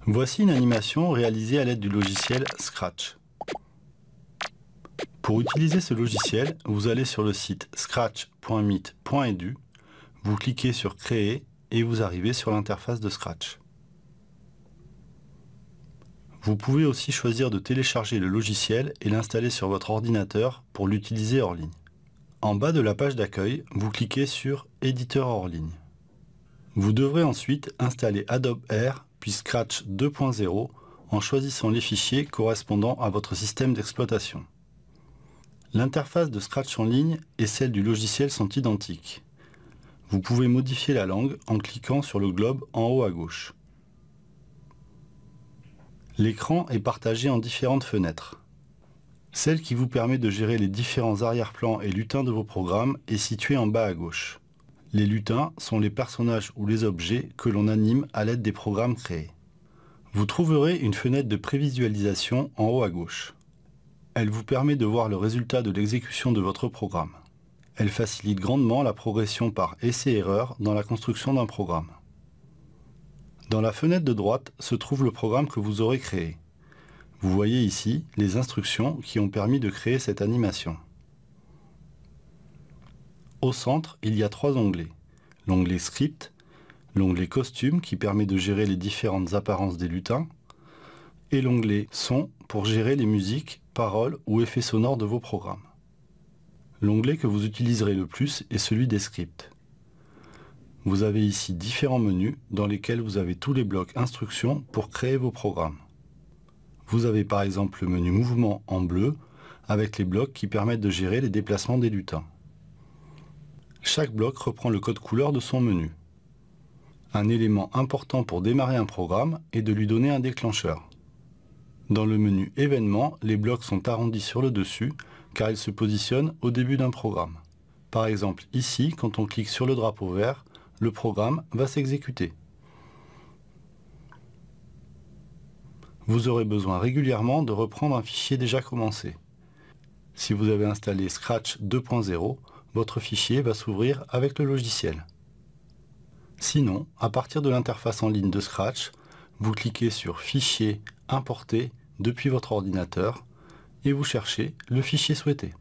Voici une animation réalisée à l'aide du logiciel Scratch. Pour utiliser ce logiciel, vous allez sur le site scratch.meet.edu, vous cliquez sur Créer et vous arrivez sur l'interface de Scratch. Vous pouvez aussi choisir de télécharger le logiciel et l'installer sur votre ordinateur pour l'utiliser hors ligne. En bas de la page d'accueil, vous cliquez sur Éditeur hors ligne. Vous devrez ensuite installer Adobe Air puis Scratch 2.0 en choisissant les fichiers correspondant à votre système d'exploitation. L'interface de Scratch en ligne et celle du logiciel sont identiques. Vous pouvez modifier la langue en cliquant sur le globe en haut à gauche. L'écran est partagé en différentes fenêtres. Celle qui vous permet de gérer les différents arrière-plans et lutins de vos programmes est située en bas à gauche. Les lutins sont les personnages ou les objets que l'on anime à l'aide des programmes créés. Vous trouverez une fenêtre de prévisualisation en haut à gauche. Elle vous permet de voir le résultat de l'exécution de votre programme. Elle facilite grandement la progression par essai-erreur dans la construction d'un programme. Dans la fenêtre de droite se trouve le programme que vous aurez créé. Vous voyez ici les instructions qui ont permis de créer cette animation. Au centre, il y a 3 onglets. L'onglet Script, l'onglet Costume qui permet de gérer les différentes apparences des lutins, et l'onglet Son pour gérer les musiques, paroles ou effets sonores de vos programmes. L'onglet que vous utiliserez le plus est celui des scripts. Vous avez ici différents menus dans lesquels vous avez tous les blocs instructions pour créer vos programmes. Vous avez par exemple le menu Mouvement en bleu avec les blocs qui permettent de gérer les déplacements des lutins. Chaque bloc reprend le code couleur de son menu. Un élément important pour démarrer un programme est de lui donner un déclencheur. Dans le menu Événements, les blocs sont arrondis sur le dessus car ils se positionnent au début d'un programme. Par exemple ici, quand on clique sur le drapeau vert, le programme va s'exécuter. Vous aurez besoin régulièrement de reprendre un fichier déjà commencé. Si vous avez installé Scratch 2.0, votre fichier va s'ouvrir avec le logiciel. Sinon, à partir de l'interface en ligne de Scratch, vous cliquez sur Fichier, Importer depuis votre ordinateur et vous cherchez le fichier souhaité.